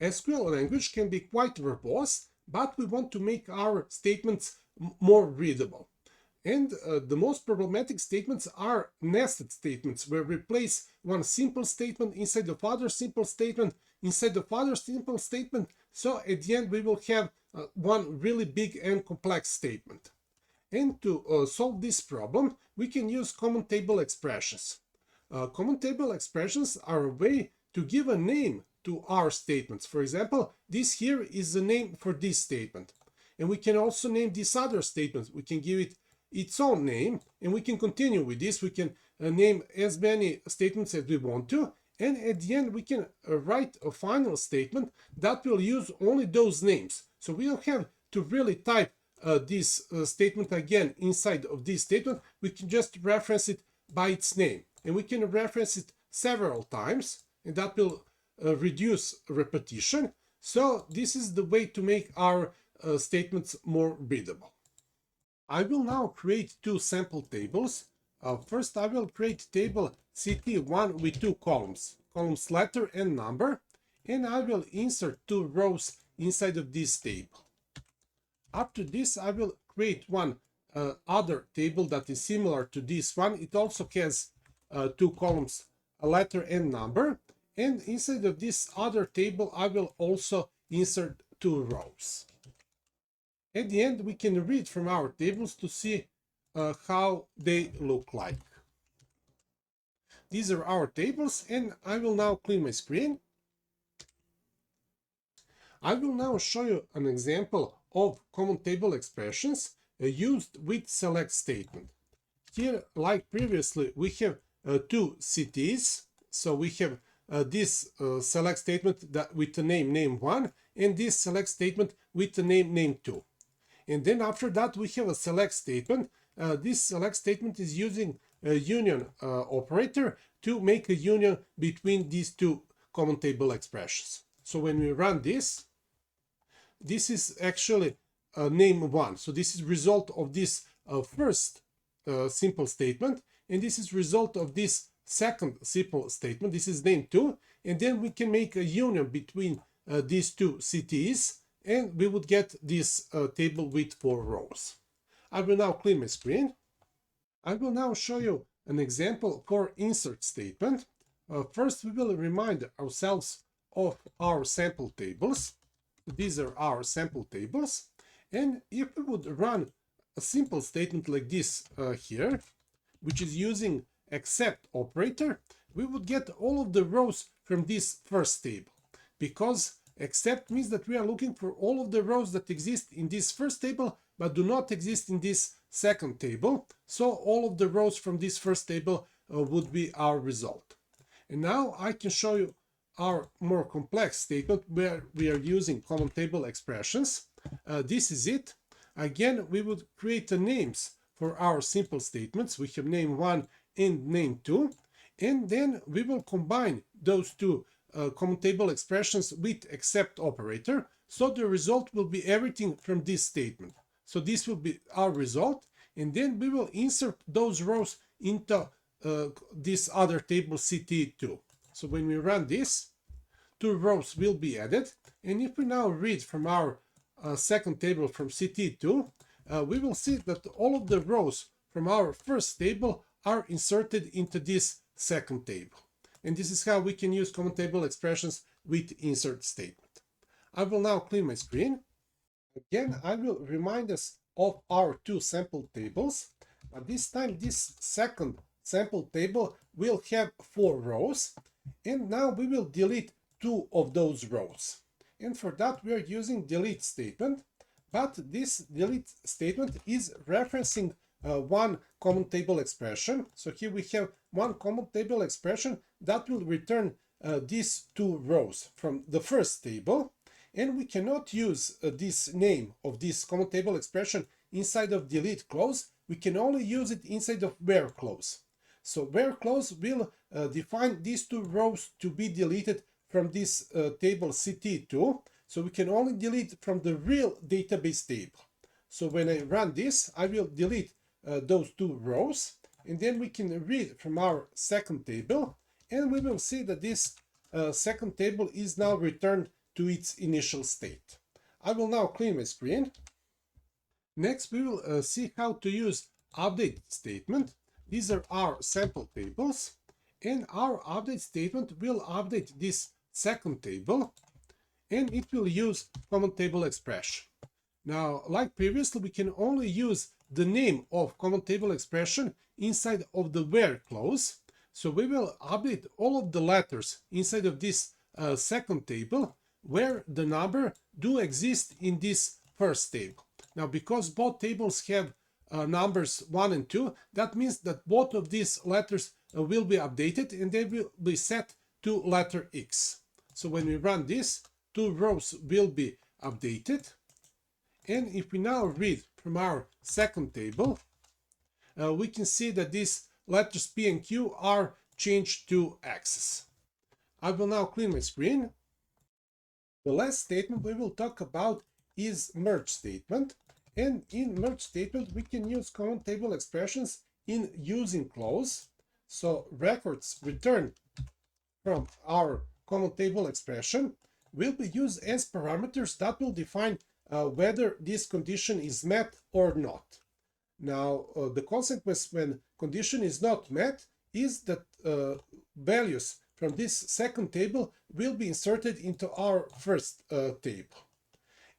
SQL language can be quite verbose, but we want to make our statements more readable. And the most problematic statements are nested statements, where we place one simple statement inside of other simple statement, inside of other simple statement. So at the end, we will have one really big and complex statement. And to solve this problem, we can use common table expressions. Common table expressions are a way to give a name to our statements. For example, this here is the name for this statement. And we can also name this other statement. We can give it its own name, and we can continue with this. We can name as many statements as we want to, and at the end we can write a final statement that will use only those names. So we don't have to really type this statement again inside of this statement. We can just reference it by its name, and we can reference it several times, and that will reduce repetition. So this is the way to make our statements more readable. I will now create two sample tables. First, I will create table CTE1 with two columns letter and number, and I will insert two rows inside of this table. After this, I will create one other table that is similar to this one. It also has two columns, a letter and number, and inside of this other table, I will also insert two rows. At the end, we can read from our tables to see how they look like. These are our tables, and I will now clean my screen. I will now show you an example of common table expressions used with select statement. Here, like previously, we have two CTEs. So we have this select statement that with the name name1, and this select statement with the name name2. And then after that, we have a select statement. This select statement is using a union operator to make a union between these two common table expressions. So when we run this, this is actually name1. So this is result of this first simple statement, and this is result of this second simple statement. This is name2, and then we can make a union between these two CTEs, and we would get this table with 4 rows. I will now clean my screen. I will now show you an example for insert statement. First, we will remind ourselves of our sample tables. These are our sample tables. And if we would run a simple statement like this here, which is using except operator, we would get all of the rows from this first table, because except means that we are looking for all of the rows that exist in this first table but do not exist in this second table. So all of the rows from this first table would be our result. And now I can show you our more complex statement where we are using common table expressions. This is it. Again, we would create the names for our simple statements. We have name1 and name2, and then we will combine those two common table expressions with except operator. So the result will be everything from this statement. So this will be our result, and then we will insert those rows into this other table CTE2. So when we run this, 2 rows will be added, and if we now read from our second table from CTE2, we will see that all of the rows from our first table are inserted into this second table. And this is how we can use common table expressions with insert statement. I will now clean my screen. Again, I will remind us of our 2 sample tables. But this time, this second sample table will have 4 rows. And now we will delete 2 of those rows. And for that, we are using delete statement. But this delete statement is referencing one common table expression. So here we have one common table expression that will return these 2 rows from the first table. And we cannot use this name of this common table expression inside of delete clause. We can only use it inside of where clause. So where clause will define these 2 rows to be deleted from this table CTE2. So we can only delete from the real database table. So when I run this, I will delete those 2 rows, and then we can read from our second table, and we will see that this second table is now returned to its initial state. I will now clean my screen. Next, we will see how to use update statement. These are our sample tables, and our update statement will update this second table, and it will use common table expression. Now, like previously, we can only use the name of common table expression inside of the where clause. So we will update all of the letters inside of this second table where the number do exist in this first table. Now, because both tables have numbers 1 and 2, that means that both of these letters will be updated and they will be set to letter X. So when we run this, 2 rows will be updated. And if we now read from our second table, we can see that these letters P and Q are changed to X's. I will now clean my screen. The last statement we will talk about is merge statement. And in merge statement, we can use common table expressions in using clause. So records returned from our common table expression will be used as parameters that will define whether this condition is met or not. Now, the consequence when condition is not met is that values from this second table will be inserted into our first table.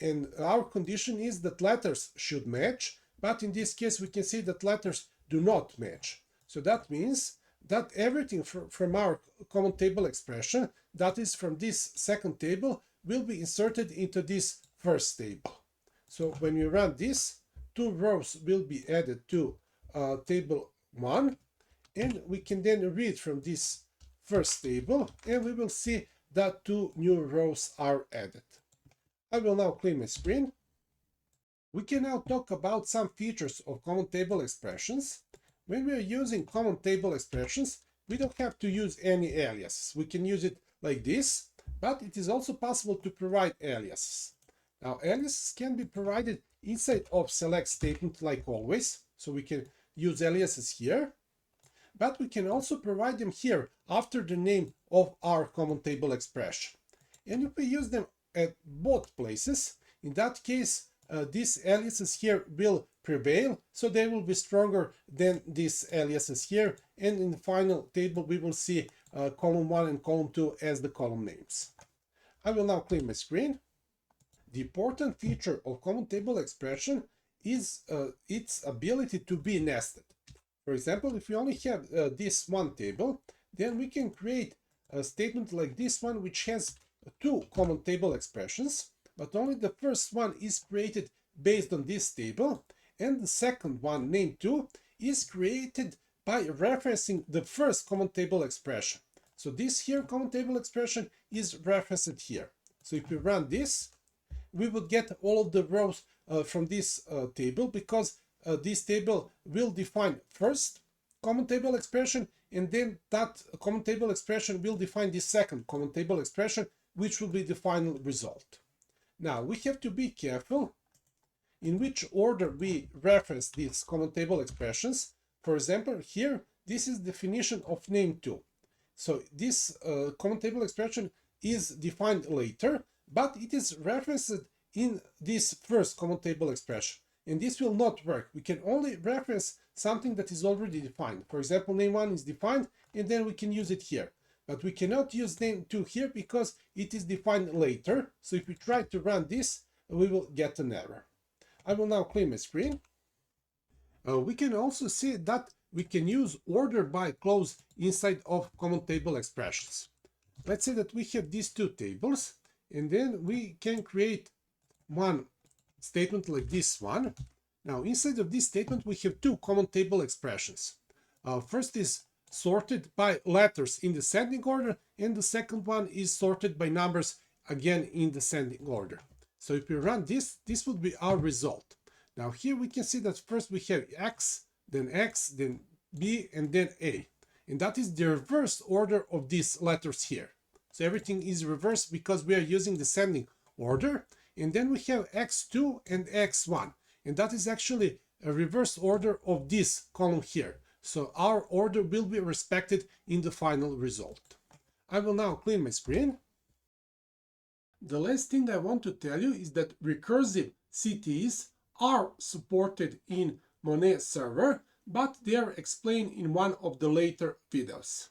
And our condition is that letters should match, but in this case we can see that letters do not match. So that means that everything from our common table expression, that is from this second table, will be inserted into this first table. So when we run this, 2 rows will be added to table 1, and we can then read from this first table, and we will see that 2 new rows are added. I will now clean my screen. We can now talk about some features of common table expressions. When we are using common table expressions, we don't have to use any aliases. We can use it like this, but it is also possible to provide aliases. Now, aliases can be provided inside of select statement like always, so we can use aliases here, but we can also provide them here after the name of our common table expression. And if we use them at both places, in that case, these aliases here will prevail, so they will be stronger than these aliases here, and in the final table we will see column 1 and column 2 as the column names. I will now clean my screen. The important feature of common table expression is its ability to be nested. For example, if we only have this one table, then we can create a statement like this one which has 2 common table expressions, but only the first one is created based on this table, and the second one, named 2, is created by referencing the first common table expression. So this here common table expression is referenced here. So if we run this, we will get all of the rows from this table, because this table will define first common table expression, and then that common table expression will define the second common table expression, which will be the final result. Now, we have to be careful in which order we reference these common table expressions. For example, here, this is definition of name 2. So this common table expression is defined later, but it is referenced in this first common table expression. And this will not work. We can only reference something that is already defined. For example, name 1 is defined, and then we can use it here. But we cannot use name 2 here because it is defined later. So if we try to run this, we will get an error. I will now clean my screen. We can also see that we can use order by clause inside of common table expressions. Let's say that we have these 2 tables, and then we can create one statement like this one. Now, inside of this statement, we have 2 common table expressions. First is sorted by letters in descending order, and the second one is sorted by numbers, again in descending order. So if we run this, this would be our result. Now here we can see that first we have X, then B, and then A. And that is the reverse order of these letters here. So everything is reversed because we are using descending order. And then we have X2 and X1. And that is actually a reverse order of this column here. So our order will be respected in the final result. I will now clean my screen. The last thing I want to tell you is that recursive CTEs are supported in Monet server, but they are explained in one of the later videos.